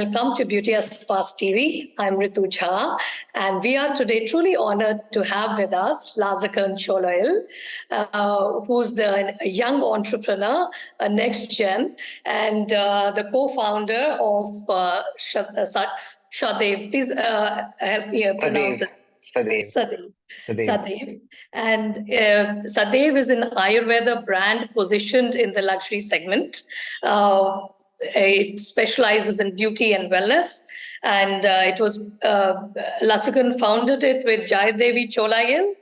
welcome to Beauty as Fast TV. I'm Ritu Jha, and we are today truly honored to have with us Lasakan Cholayil, who's the young entrepreneur, a next gen, and the co-founder of Sadhev. Please help me pronounce it. Sadhev. Sadhev. Sadhev. Sadhev. And Sadhev is an Ayurveda brand positioned in the luxury segment. It specializes in beauty and wellness. And it was Lasakan founded it with Jayadevi Cholayil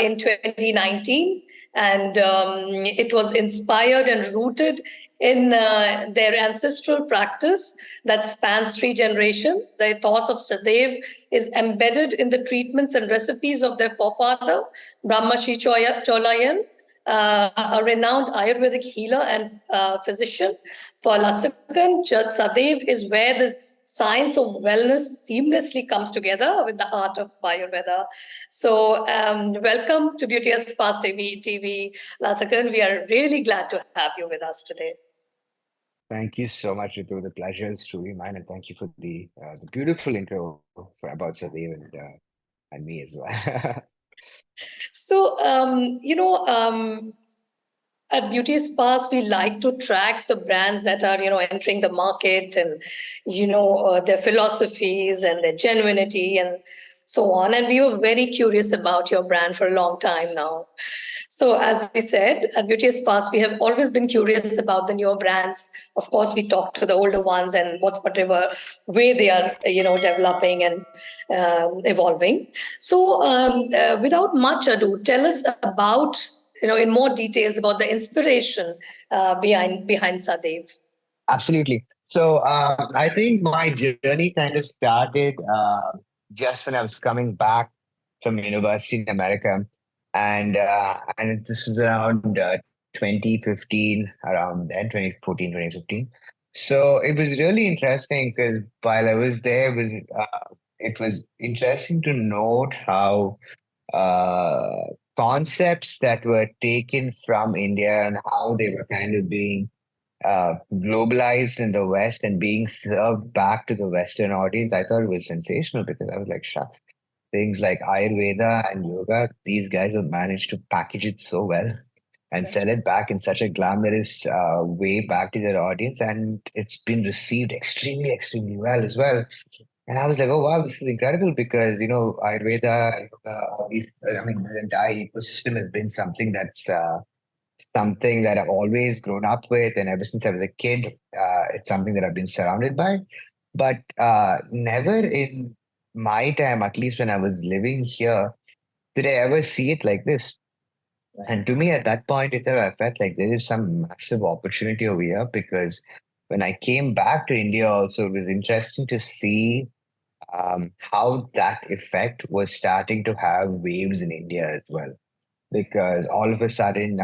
in 2019. And it was inspired and rooted in their ancestral practice that spans 3 generations. The ethos of Sadhev is embedded in the treatments and recipes of their forefather, Brahmashi Cholayil, a renowned Ayurvedic healer and physician. For Lasakan, Sadhev is where the science of wellness seamlessly comes together with the art of Ayurveda. So welcome to Beauty as Fast TV, Lasakan. We are really glad to have you with us today. Thank you so much, Ritu. The pleasure is truly mine, and thank you for the beautiful intro about Sadhev and me as well. So, at Beauty Spas, we like to track the brands that are, entering the market and, their philosophies and their genuinity and so on. And we were very curious about your brand for a long time now. So as we said, at Beauty Spas, we have always been curious about the newer brands. Of course, we talk to the older ones and whatever way they are, developing and evolving. So without much ado, tell us about, in more details about the inspiration behind Sadhev. Absolutely. So I think my journey kind of started just when I was coming back from university in America. And this was around 2015, around then, 2014, 2015. So it was really interesting because while I was there, it was interesting to note how concepts that were taken from India and how they were kind of being globalized in the West and being served back to the Western audience. I thought it was sensational because I was like, shucks, things like Ayurveda and yoga, these guys have managed to package it so well and sell it back in such a glamorous way back to their audience. And it's been received extremely, extremely well as well. And I was like, oh, wow, this is incredible because, Ayurveda, yoga, all these, this entire ecosystem has been something that I've always grown up with. And ever since I was a kid, it's something that I've been surrounded by. But never in my time, at least when I was living here, did I ever see it like this. And to me, at that point itself, I felt like there is some massive opportunity over here because when I came back to India, also, it was interesting to see how that effect was starting to have waves in India as well. Because all of a sudden,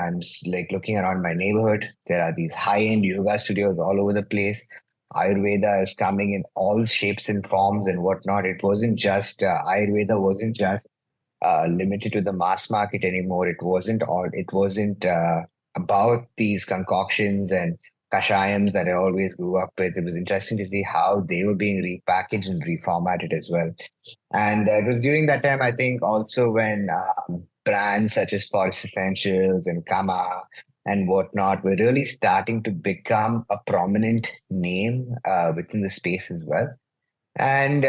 like looking around my neighborhood, there are these high-end yoga studios all over the place. Ayurveda is coming in all shapes and forms and whatnot. It wasn't just Ayurveda wasn't just limited to the mass market anymore. It wasn't about these concoctions and kashayams that I always grew up with. It was interesting to see how they were being repackaged and reformatted as well. And it was during that time, I think, also when brands such as Forest Essentials and Kama and whatnot were really starting to become a prominent name within the space as well. And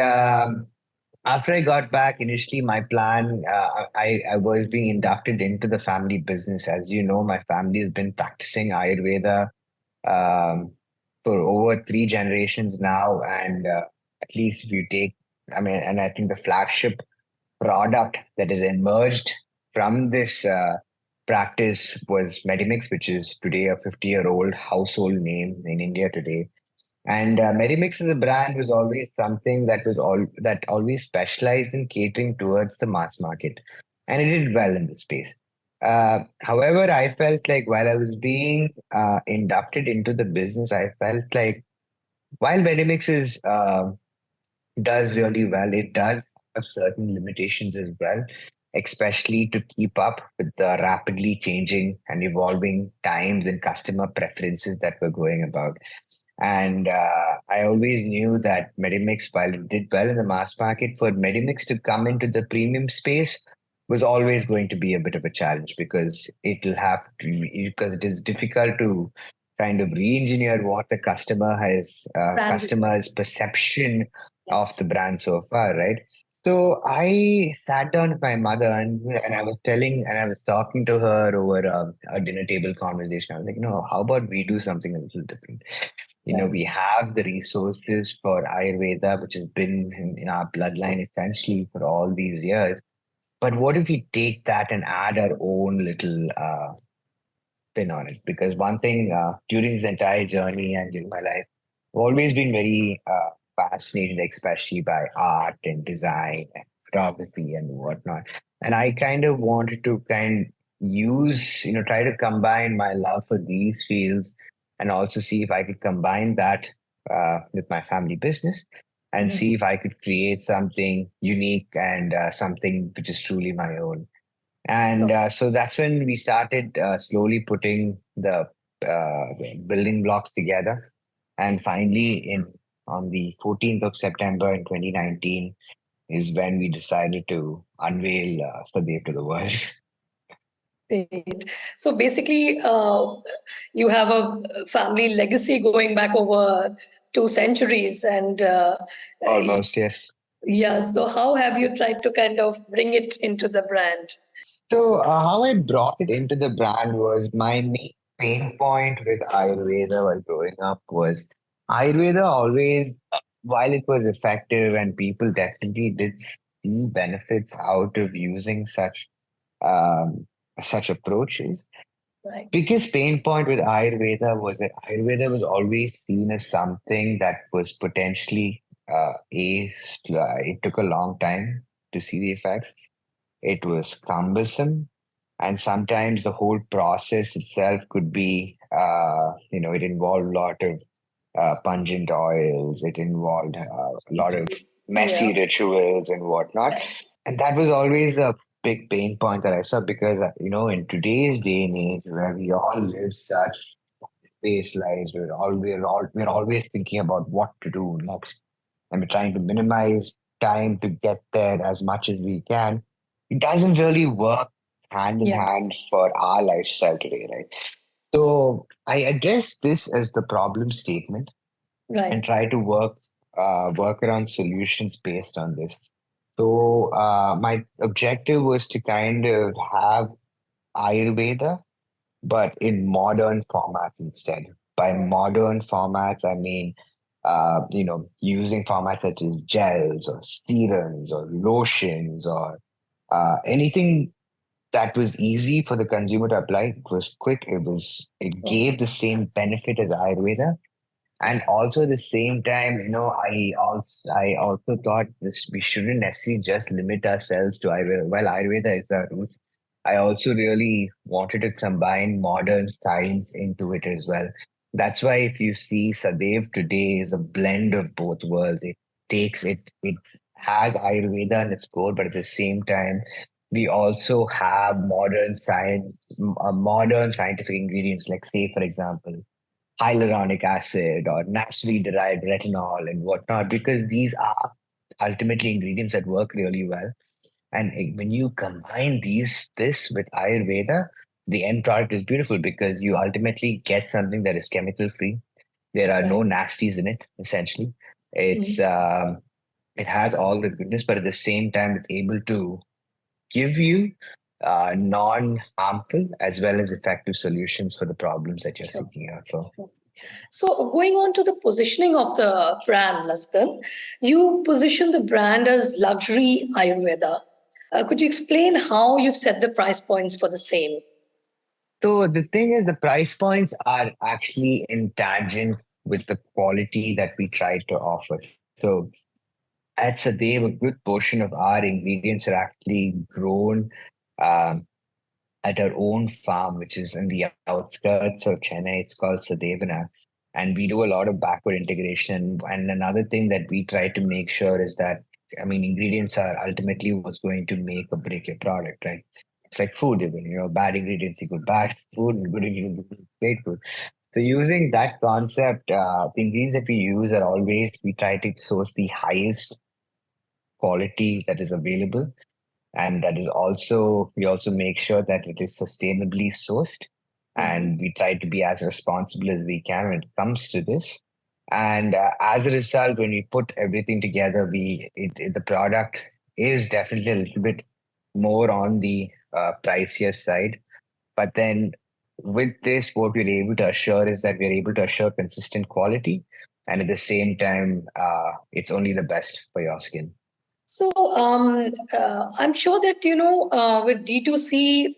after I got back, initially my plan, I was being inducted into the family business. As you know, my family has been practicing Ayurveda for over 3 generations now. And at least if you take, and I think the flagship product that has emerged from this practice was Medimix, which is today a 50-year-old household name in India today. And Medimix as a brand was always something that always specialized in catering towards the mass market, and it did well in this space. However, I felt like while I was being inducted into the business, I felt like while Medimix does really well, it does have certain limitations as well, especially to keep up with the rapidly changing and evolving times and customer preferences that we're going about. And I always knew that Medimix, while it did well in the mass market, for Medimix to come into the premium space was always going to be a bit of a challenge because because it is difficult to kind of re-engineer what the Brand is customer's perception of the yes. brand so far, right? So I sat down with my mother and I was talking to her over a dinner table conversation. I was like, no, how about we do something a little different? Right. We have the resources for Ayurveda, which has been in our bloodline essentially for all these years. But what if we take that and add our own little spin on it? Because one thing during this entire journey and during my life, I've always been very fascinated, especially by art and design and photography and whatnot. And I kind of wanted to try to combine my love for these fields and also see if I could combine that with my family business and Mhm. see if I could create something unique and something which is truly my own. And So, so that's when we started slowly putting the building blocks together. And finally, in on the 14th of September in 2019 is when we decided to unveil Sadhev to the world. great. So basically, you have a family legacy going back over 2 centuries, and Almost, yes. yeah. So how have you tried to kind of bring it into the brand? So how I brought it into the brand was my main pain point with Ayurveda while growing up was Ayurveda always, while it was effective and people definitely did see benefits out of using um, such approaches. Right. Biggest pain point with Ayurveda was that Ayurveda was always seen as something that was potentially it took a long time to see the effects. It was cumbersome, and sometimes the whole process itself could be, it involved a lot of pungent oils. It involved a lot of Yeah. messy rituals and whatnot. Right. And that was always a big pain point that I saw because, in today's day and age where we all live such space lives, we're always thinking about what to do next. And we're trying to minimize time to get there as much as we can. It doesn't really work hand in Yeah. hand for our lifestyle today, right? So I address this as the problem statement and Right. try to work around solutions based on this. So my objective was to kind of have Ayurveda, but in modern formats instead. By modern formats, I mean using formats such as gels or serums or lotions or anything that was easy for the consumer to apply. It was quick. It Oh, gave the same benefit as Ayurveda, and also at the same time, I also thought this we shouldn't necessarily just limit ourselves to Ayurveda. While Ayurveda is our roots, I also really wanted to combine modern science into it as well. That's why if you see Sadhev today is a blend of both worlds. It has Ayurveda in its core, but at the same time, we also have modern scientific ingredients, like say, for example, hyaluronic acid or naturally derived retinol and whatnot, because these are ultimately ingredients that work really well. And when you combine this with Ayurveda, the end product is beautiful because you ultimately get something that is chemical free. There are no right. nasties in it, essentially. It's Mhm. it has all the goodness, but at the same time, it's able to give you non-harmful as well as effective solutions for the problems that you're Sure. seeking out for. Sure. So, going on to the positioning of the brand, Lasakan, you position the brand as luxury Ayurveda. Could you explain how you've set the price points for the same? So the thing is, the price points are actually in tangent with the quality that we try to offer. So at Sadhv, a good portion of our ingredients are actually grown um, at our own farm, which is in the outskirts of Chennai. It's called Sadevana. And we do a lot of backward integration. And another thing that we try to make sure is that, I mean, ingredients are ultimately what's going to make or break your product, right? It's like food, even, bad ingredients equal bad food and good ingredients equal great food. So using that concept, the ingredients that we use are always, we try to source the highest quality that is available. And that is also, we also make sure that it is sustainably sourced. And we try to be as responsible as we can when it comes to this. And as a result, when we put everything together, the product is definitely a little bit more on the pricier side. But then with this, what we're able to assure is that we're able to assure consistent quality. And at the same time, it's only the best for your skin. So I'm sure that with D2C,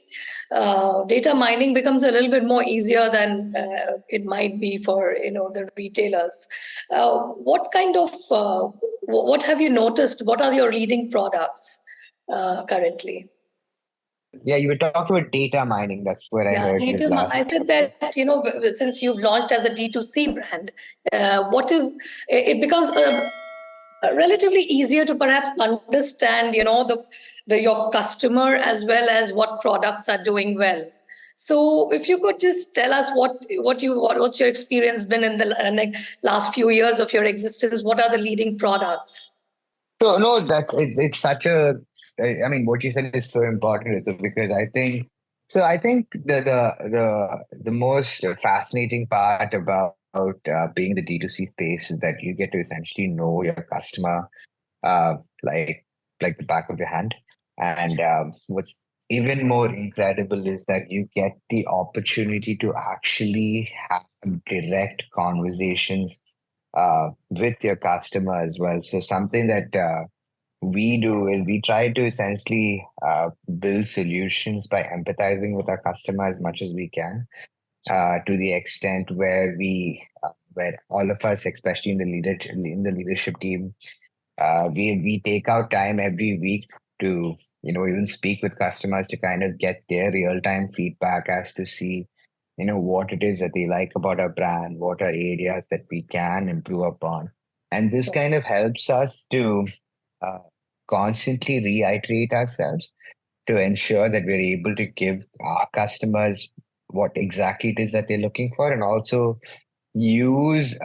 data mining becomes a little bit more easier than it might be for the retailers. What kind of what have you noticed? What are your leading products currently? Yeah, you were talking about data mining. That's what I Yeah, heard was last. I said that since you've launched as a D2C brand, what is it becomes relatively easier to perhaps understand the your customer as well as what products are doing well. So if you could just tell us what's your experience been in the last few years of your existence. What are the leading products? So no, it's such a. I mean, what you said is so important, Ritu, because I think. So I think the most fascinating part about being the D2C space is that you get to essentially know your customer, uh, like like the back of your hand. And what's even more incredible is that you get the opportunity to actually have direct conversations with your customer as well. So something that we do is we try to essentially build solutions by empathizing with our customer as much as we can, to the extent where where all of us, especially in the leadership team, we take out time every week to even speak with customers to kind of get their real time feedback as to see what it is that they like about our brand, what are areas that we can improve upon, and this kind of helps us to uh, constantly reiterate ourselves to ensure that we're able to give our customers what exactly it is that they're looking for, and also use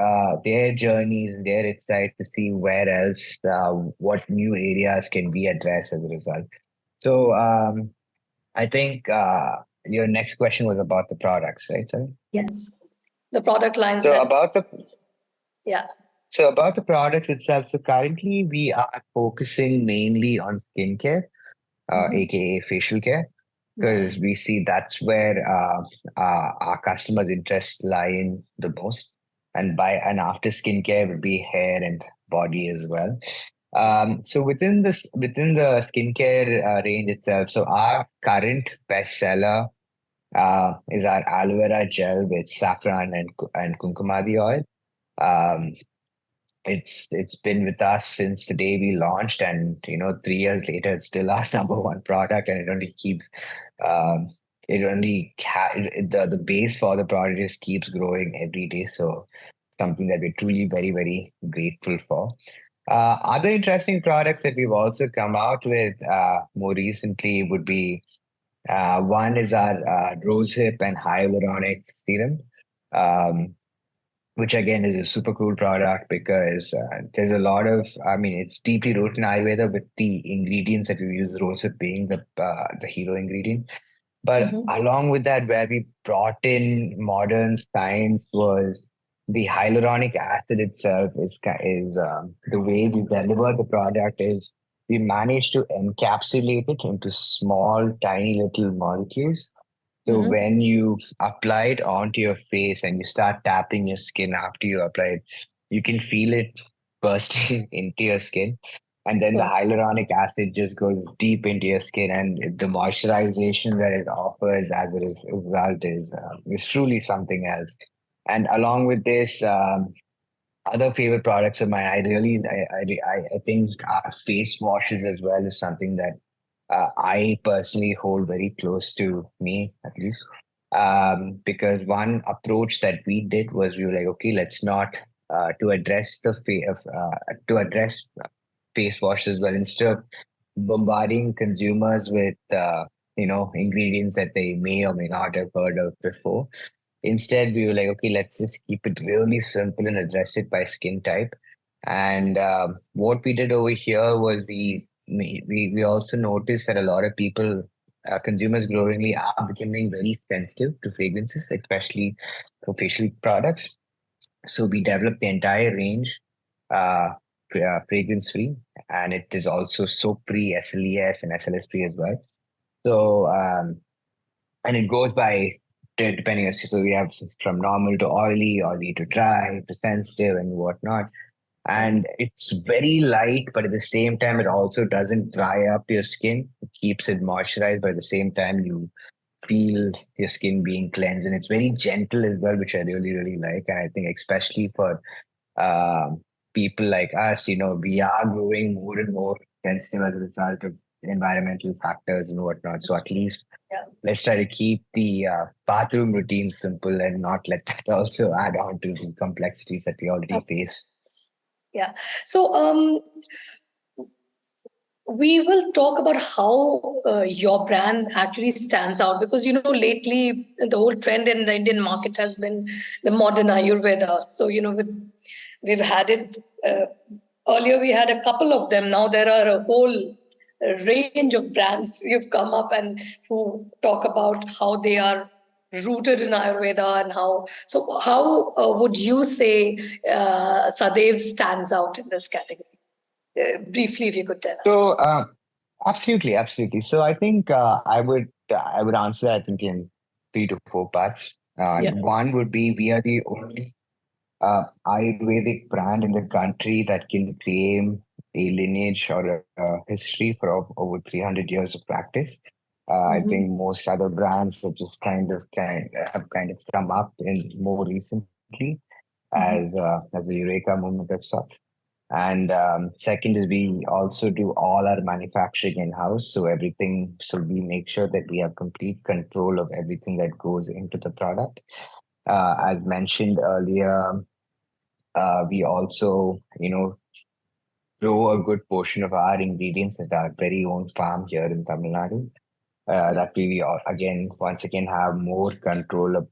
their journeys, their insights to see where else, what new areas can be addressed as a result. So I think your next question was about the products, right? Sorry. Yes, the product lines So that. about the Yeah. so about the products itself. So currently we are focusing mainly on skincare, aka facial care, because we see that's where our customers' interests lie in the most. And after skincare would be hair and body as well. So within the skincare range itself, so our current bestseller is our aloe vera gel with saffron and kumkumadi oil. Um, it's been with us since the day we launched, and 3 years later, it's still our number one product, and it only keeps um, the base for the product just keeps growing every day. So something that we're truly very very grateful for. Other interesting products that we've also come out with more recently would be one is our rosehip and hyaluronic serum. Um, which again is a super cool product because there's a lot of, I mean, it's deeply rooted in Ayurveda with the ingredients that we use, rosehip being the hero ingredient. But along with that, where we brought in modern science was the hyaluronic acid itself is the way we deliver the product is we managed to encapsulate it into small, tiny little molecules, so when you apply it onto your face and you start tapping your skin after you apply it, you can feel it bursting into your skin. And then the hyaluronic acid just goes deep into your skin, and the moisturization that it offers as a result is truly something else. And along with this, other favorite products of mine, I think face washes as well is something that I personally hold very close to me, at least. Because one approach that we did was we were like, okay, let's not to address to address face washes well, instead of bombarding consumers with ingredients that they may or may not have heard of before. Instead, we were like, okay, let's just keep it really simple and address it by skin type. And what we did over here was we also noticed that a lot of people, consumers growingly are becoming very sensitive to fragrances, especially for facial products. So we developed the entire range, uh, fragrance free, and it is also soap free, SLES and SLS free as well. So and it goes by depending on, so we have from normal to oily, oily to dry, to sensitive and whatnot. And it's very light, but at the same time, it also doesn't dry up your skin. It keeps it moisturized, but at the same time, you feel your skin being cleansed, and it's very gentle as well, which I really, really like. And I think especially for people like us, we are growing more and more sensitive as a result of environmental factors and whatnot. So at least let's try to keep the bathroom routine simple and not let that also add on to the complexities that we already face. Yeah. So we will talk about how your brand actually stands out, because lately the whole trend in the Indian market has been the modern Ayurveda. So we've had it earlier. We had a couple of them. Now there are a whole range of brands you've come up and who talk about how they are rooted in Ayurveda and how. So how would you say Sadhev stands out in this category? Briefly, if you could tell us. So, absolutely, absolutely. So, I think I would answer, I think, in 3 to 4 parts. One would be we are the only Ayurvedic brand in the country that can claim a lineage or a history for over 300 years of practice. I think most other brands have just kind of come up in more recently as a eureka movement of sorts. And second is we also do all our manufacturing in house. So everything, so we make sure that we have complete control of everything that goes into the product. As mentioned earlier, we also, grow a good portion of our ingredients at our very own farm here in Tamil Nadu. That we again, once again, have more control of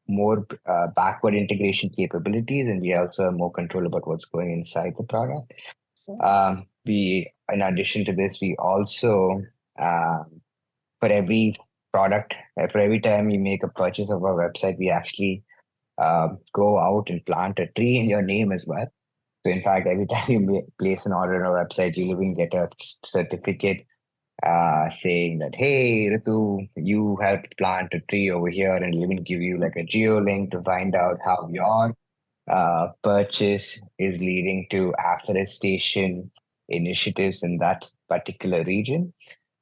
more backward integration capabilities, and we also have more control about what's going inside the product. In addition to this, we also, for every product, for every time you make a purchase of our website, we actually go out and plant a tree in your name as well. So, in fact, every time you place an order on our website, you'll even get a certificate saying that, hey, Ritu, you helped plant a tree over here, and even give you like a geo link to find out how your purchase is leading to afforestation initiatives in that particular region.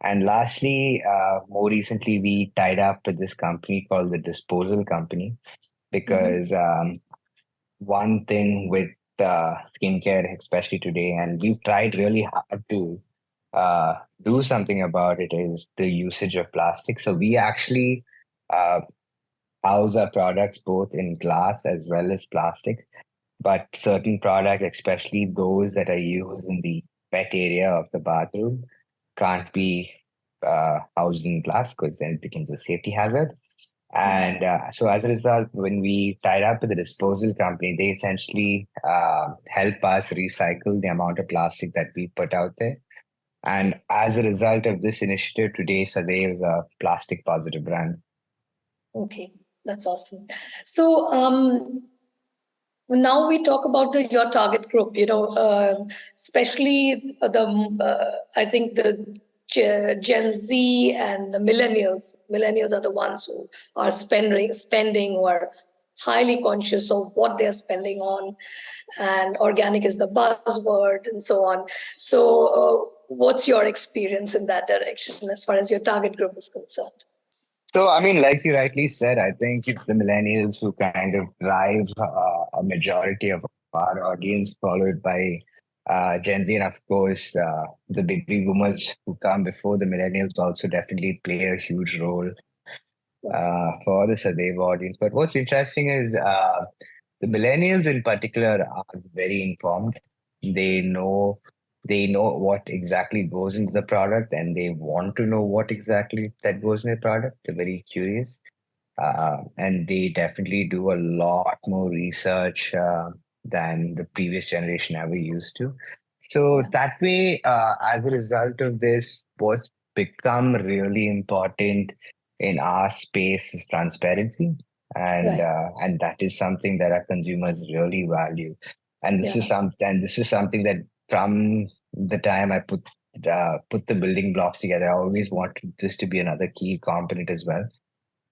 And lastly, more recently, we tied up with this company called the Disposal Company because one thing with skincare, especially today, and we've tried really hard to do something about it, is the usage of plastic. So we actually uh, house our products both in glass as well as plastic. But certain products, especially those that are used in the wet area of the bathroom, can't be housed in glass because then it becomes a safety hazard. And so as a result, when we tied up with the disposal company, they essentially help us recycle the amount of plastic that we put out there. And as a result of this initiative, today Sadhev is a plastic positive brand. Okay, that's awesome. So now we talk about your target group. Especially I think the Gen Z and the millennials. Millennials are the ones who are spending, who are highly conscious of what they're spending on, and organic is the buzzword, and so on. So, what's your experience in that direction as far as your target group is concerned? So, I mean, like you rightly said, I think it's the millennials who kind of drive a majority of our audience, followed by Gen Z, and of course, the baby boomers who come before the millennials also definitely play a huge role for the Sadhdev audience. But what's interesting is the millennials in particular are very informed. They know they know what exactly goes into the product, and they want to know what exactly that goes in the product. They're very curious. And they definitely do a lot more research than the previous generation ever used to. So Yeah. that way, as a result of this, what's become really important in our space is transparency, Right. and that is something that our consumers really value. And Yeah. this is something that from the time I put the building blocks together, I always wanted this to be another key component as well.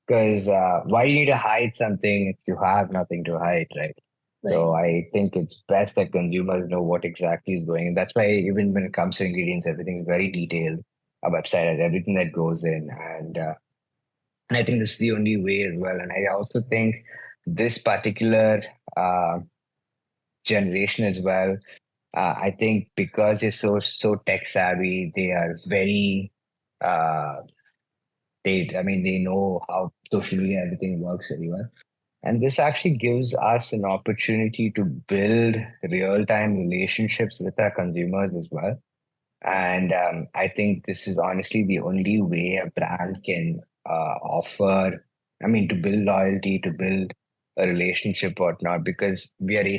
Because why do you need to hide something if you have nothing to hide, right? Right. So I think it's best that consumers know what exactly is going. That's why even when it comes to ingredients, everything is very detailed. Our website has everything that goes in, and I think this is the only way as well. And I also think this particular uh, generation as well. I think because they're so tech savvy, they are very uh, they know how social media and everything works very well. And this actually gives us an opportunity to build real time relationships with our consumers as well. And I think this is honestly the only way a brand can offer, I mean, to build loyalty, to build a relationship, whatnot, because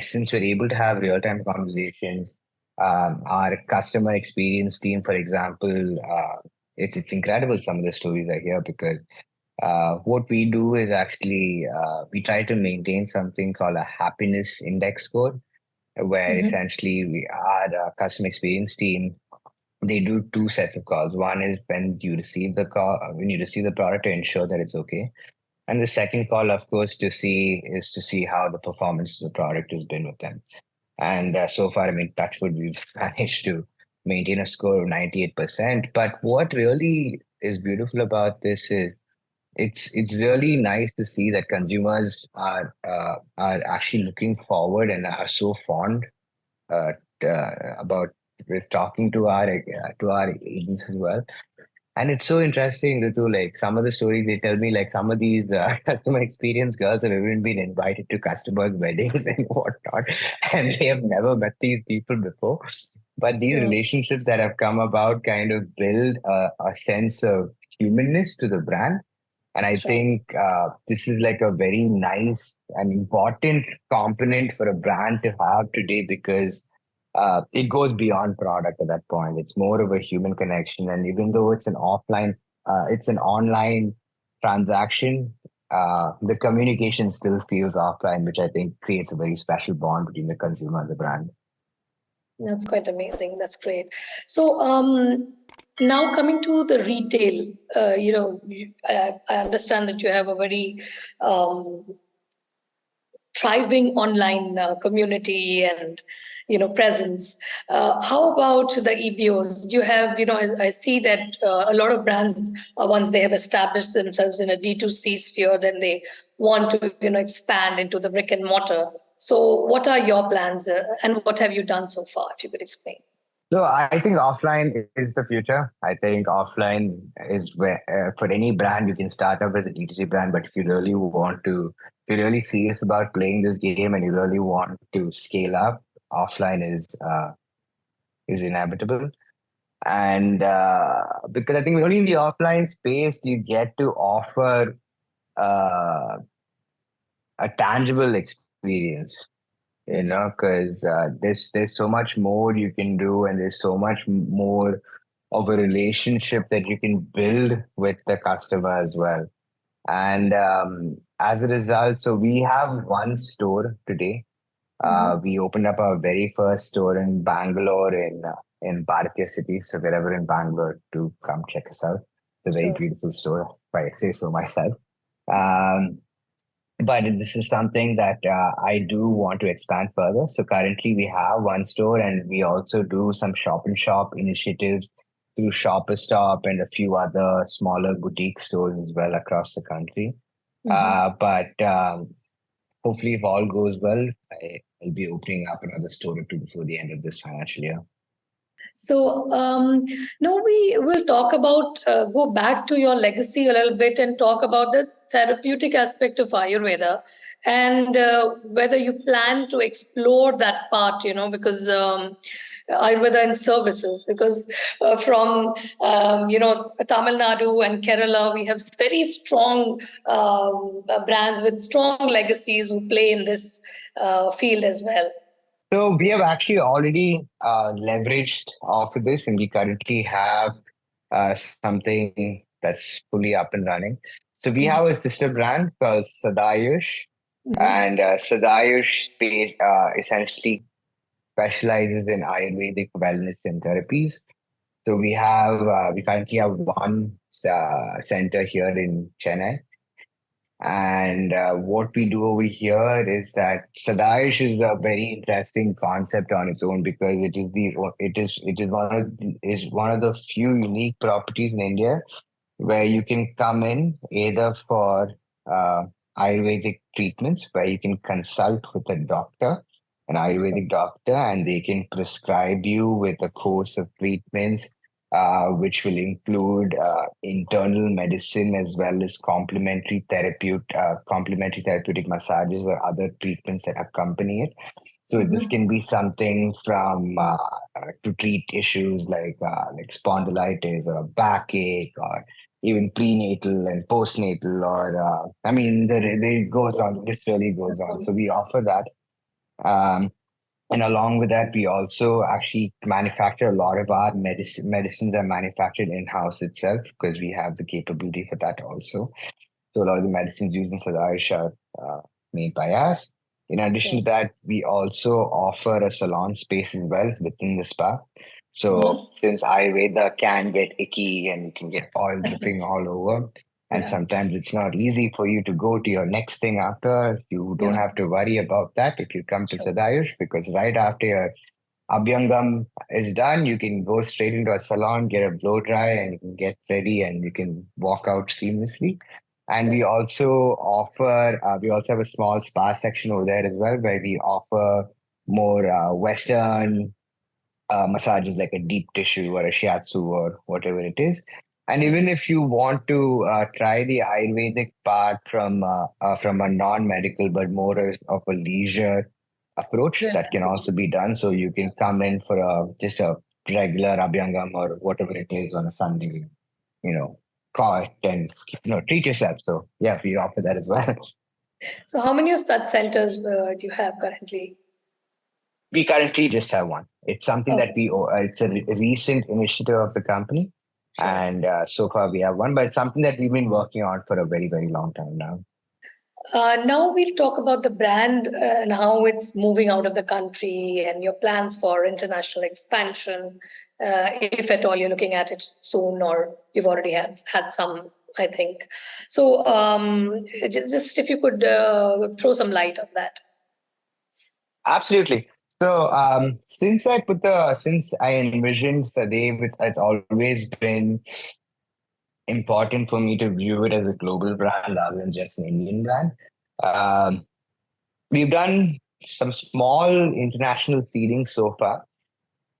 since we're able to have real time conversations, our customer experience team, for example, it's incredible some of the stories I hear because what we do is actually we try to maintain something called a happiness index score, where Mm-hmm. essentially our customer experience team, they do two sets of calls. One is when you receive the call, when you receive the product to ensure that it's okay, and the second call, of course, to see how the performance of the product has been with them. And so far, I mean, touch wood, we've managed to maintain a score of 98%. But what really is beautiful about this is it's really nice to see that consumers are actually looking forward and are so fond uh, about with talking to our agents as well. And it's so interesting, Ritu, like some of the stories they tell me, like some of these customer experience girls have even been invited to customers' weddings and whatnot, and they have never met these people before. But these Yeah. relationships that have come about kind of build a sense of humanness to the brand. And I That's right. think this is like a very nice and important component for a brand to have today because it goes beyond product at that point. It's more of a human connection. And even though it's an online transaction, the communication still feels offline, which I think creates a very special bond between the consumer and the brand. That's quite amazing. That's great. So, now coming to the retail, I understand that you have a very um, thriving online community and presence. How about the EBOs? Do you have, I see that a lot of brands, once they have established themselves in a D2C sphere, then they want to expand into the brick and mortar. So what are your plans, and what have you done so far, if you could explain? So I think offline is the future. I think offline is where for any brand you can start up as a D2C brand, but if you really want to, if you're really serious about playing this game and you really want to scale up, offline is inevitable. And because I think only in the offline space you get to offer uh, a tangible experience, That's right. because there's so much more you can do, and there's so much more of a relationship that you can build with the customer as well. And as a result, so we have one store today. Mm-hmm. We opened up our very first store in Bangalore in Bharatiya City. So wherever in Bangalore, to come check us out. It's a very Sure. beautiful store, if I say so myself. Um, but this is something that I do want to expand further. So currently we have one store, and we also do some shop and shop initiatives through Shopper Stop and a few other smaller boutique stores as well across the country. Mm-hmm. But hopefully, if all goes well, I'll be opening up another store or two before the end of this financial year. So, now we will talk about, go back to your legacy a little bit and talk about the therapeutic aspect of Ayurveda and whether you plan to explore that part, because Ayurveda and services, because from Tamil Nadu and Kerala, we have very strong brands with strong legacies who play in this field as well. So we have actually already leveraged off of this, and we currently have something that's fully up and running. So we have a sister brand called Sadayush, Mhm. and Sadayush essentially specializes in Ayurvedic wellness and therapies. So we currently have one center here in Chennai, and what we do over here is that Sadaish is a very interesting concept on its own because it is one of the few unique properties in India where you can come in either for uh, Ayurvedic treatments, where you can consult with a doctor, an Ayurvedic doctor, and they can prescribe you with a course of treatments, which will include internal medicine as well as complementary therapeutic massages or other treatments that accompany it. So this Mhm. can be something from to treat issues like spondylitis or a backache or even prenatal and postnatal or it goes on. This really goes on. So we offer that. Um, and along with that, we also actually manufacture a lot of our medicines are manufactured in house itself because we have the capability for that also. So a lot of the medicines used in Sadarish are made by us. In addition to Okay. that, we also offer a salon space as well within the spa. So Mhm. since Ayurveda can get icky and you can get oil dripping all over, and Yeah. sometimes it's not easy for you to go to your next thing after, you don't Yeah. have to worry about that if you come to Sure. Sadayush because right after your Abhyangam is done, you can go straight into a salon, get a blow dry, and you can get ready and you can walk out seamlessly. And Sure. we also have a small spa section over there as well, where we offer more Western massages like a deep tissue or a shiatsu or whatever it is. And Yeah. even if you want to try the Ayurvedic part from a non-medical but more of a leisure approach, that can also Relaxation. be done. So you can come in for just a regular abhyangam or whatever it is on a Sunday, you know, call it and treat yourself. So yeah, we offer that as well. So, how many of such centers do you have currently? We currently just have one. It's something that Okay. it's a recent initiative of the company. Sure. And so far we have one, but it's something that we've been working on for a very, very long time now. Now we'll talk about the brand and how it's moving out of the country and your plans for international expansion, if at all you're looking at it soon or you've already had some, I think. So just if you could throw some light on that. Absolutely. So since I envisioned Sadhev, it's always been important for me to view it as a global brand rather than just an Indian brand. Um, we've done some small international seeding so far,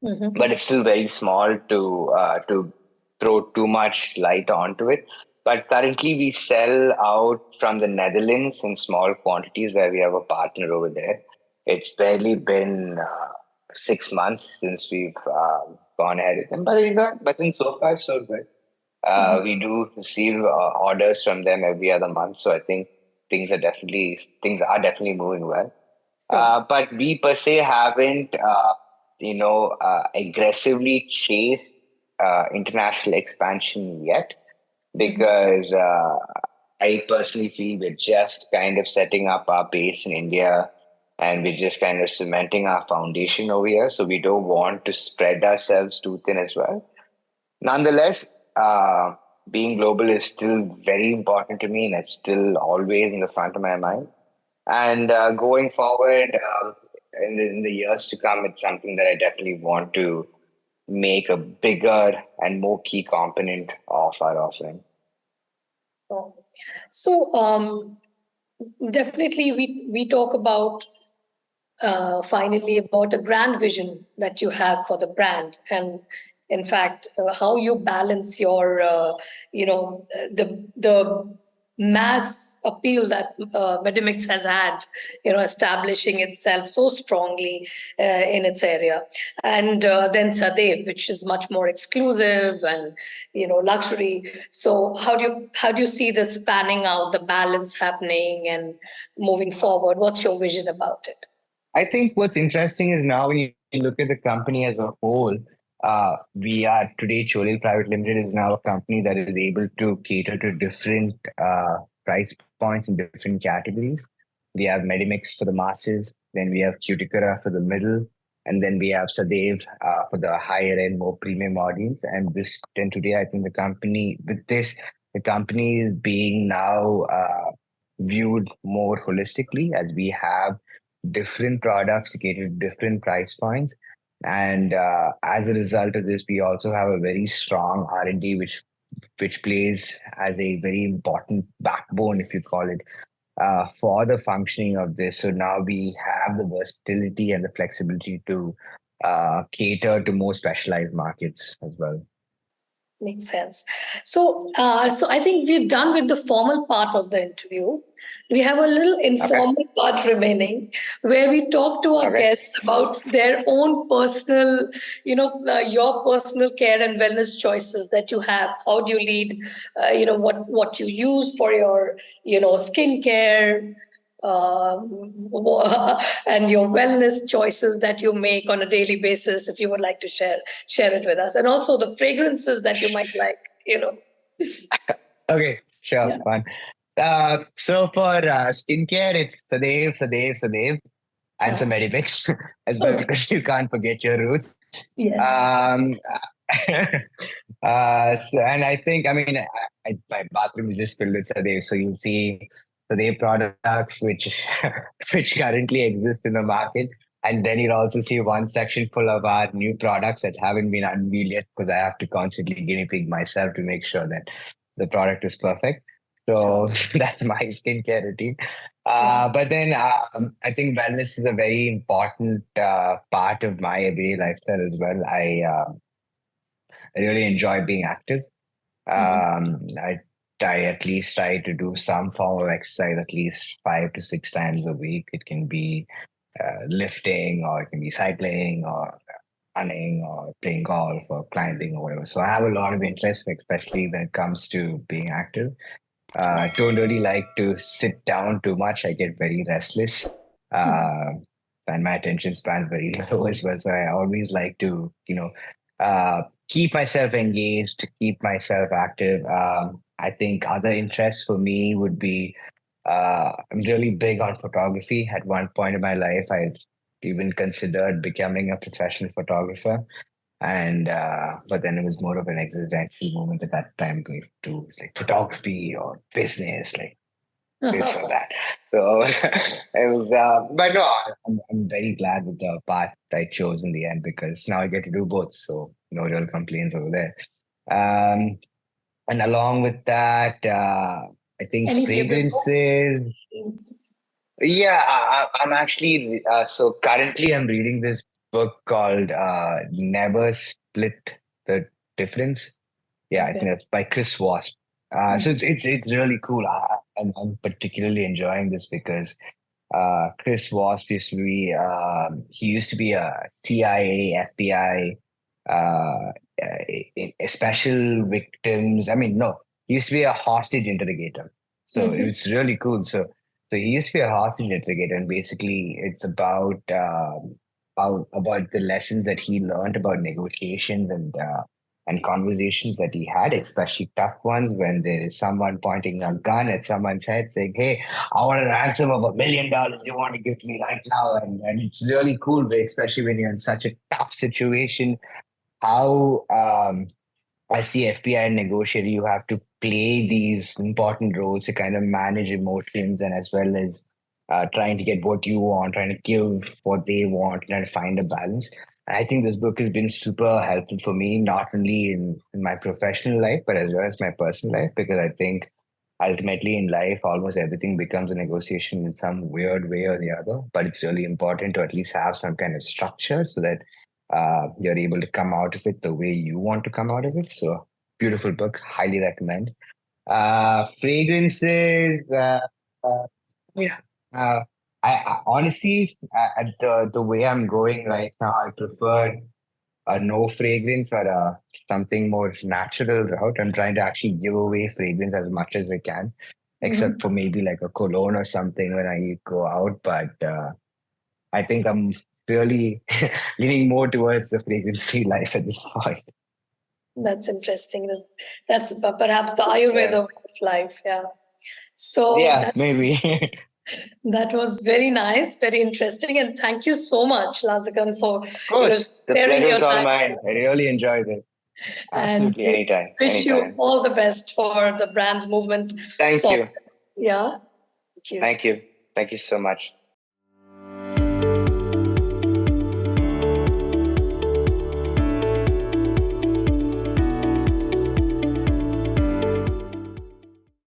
Mm-hmm. but it's still very small to throw too much light onto it. But currently, we sell out from the Netherlands in small quantities where we have a partner over there. It's barely been 6 months since we've gone ahead with them, but then so far so good. Mm-hmm. We do receive orders from them every other month, so I think things are definitely moving well. Sure. But we per se haven't, aggressively chased international expansion yet Mm-hmm. because I personally feel we're just kind of setting up our base in India and we're just kind of cementing our foundation over here. So we don't want to spread ourselves too thin as well. Nonetheless, being global is still very important to me and it's still always in the front of my mind. And going forward, in the years to come, it's something that I definitely want to make a bigger and more key component of our offering. Sure. So definitely we talk about finally about a grand vision that you have for the brand and in fact how you balance your the mass appeal that Medimix has had, establishing itself so strongly in its area. And then Sadhev, which is much more exclusive and luxury. So how do you see this panning out, the balance happening and moving forward? What's your vision about it? I think what's interesting is now when you look at the company as a whole, we are today Cholayil Private Limited is now a company that is able to cater to different price points in different categories. We have Medimix for the masses, then we have Cuticura for the middle, and then we have Sadev for the higher end, more premium audience. And today, I think the company is being now viewed more holistically as we have different products to cater to different price points. And as a result of this, we also have a very strong R&D, which plays as a very important backbone, if you call it, for the functioning of this. So now we have the versatility and the flexibility to cater to more specialized markets as well. Makes sense. So I think we're done with the formal part of the interview. We have a little Okay. informal part remaining where we talk to our Okay. guests about their own personal, your personal care and wellness choices that you have. How do you lead? What you use for your, skincare, and your wellness choices that you make on a daily basis, if you would like to share it with us, and also the fragrances that you might like. Okay. Sure. Yeah. Fun. So for skincare, it's Sadev, and some Medimix as well Okay. because you can't forget your roots. Yes. Um, and I think, I mean, my bathroom is just filled with Sadeh. So you'll see Sadeh products which which currently exist in the market. And then you'll also see one section full of our new products that haven't been unveiled yet because I have to constantly guinea pig myself to make sure that the product is perfect. Sure. So that's my skincare routine. Yeah. But then I think wellness is a very important part of my everyday lifestyle as well. I really enjoy being active. Mhm. I at least try to do some form of exercise at least 5 to 6 times a week. It can be lifting, or it can be cycling, or running, or playing golf, or climbing, or whatever. So I have a lot of interest, especially when it comes to being active. Don't really like to sit down too much. I get very restless. Uh, and my attention span is very low as well. So I always like to, keep myself engaged, to keep myself active. I think other interests for me would be I'm really big on photography. At one point in my life, I even considered becoming a professional photographer. And but then it was more of an existential moment at that time to it's like photography or business, like this or that. So it was, but no, I'm very glad with the path I chose in the end because now I get to do both. So no real complaints over there. Um, and along with that, I think Any favorite books? fragrances. Yeah, I'm actually so currently I'm reading this book called Never Split the Difference. Yeah, I think Okay. that's by Chris Wasp. So it's really cool. I'm particularly enjoying this because Chris Wasp used to be he used to be a CIA, FBI, a special victims. I mean, no, he used to be a hostage interrogator. So Mhm. it's really cool. So he used to be a hostage interrogator, and basically it's about the lessons that he learned about negotiations and conversations that he had, especially tough ones when there is someone pointing a gun at someone's head saying, "Hey, I want a ransom of $1 million you want to give to me right now." And it's really cool, especially when you're in such a tough situation, how as the FBI negotiator, you have to play these important roles to kind of manage emotions and as well as trying to get what you want, trying to give what they want, trying to find a balance. And I think this book has been super helpful for me, not only in my professional life, but as well as my personal life, because I think ultimately in life, almost everything becomes a negotiation in some weird way or the other. But it's really important to at least have some kind of structure so that you're able to come out of it the way you want to come out of it. So beautiful book, highly recommend. Fragrances. Uh, yeah. I honestly, the way I'm going right now, I prefer a no fragrance or something more natural route. I'm trying to actually give away fragrance as much as I can, except Mhm. for maybe like a cologne or something when I go out. But I think I'm really leaning more towards the fragrance-free life at this point. That's interesting. That's perhaps the Yeah, Ayurveda way of life. Yeah. So yeah, maybe. that was very nice, very interesting, and thank you so much, Lasakan, for Of you know course, the sharing pleasure your is all time mine. I really enjoyed it. and Absolutely, we anytime, wish you anytime. all the best for the brand's movement Thank forward. you. Yeah, thank you. Thank you. Thank you so much.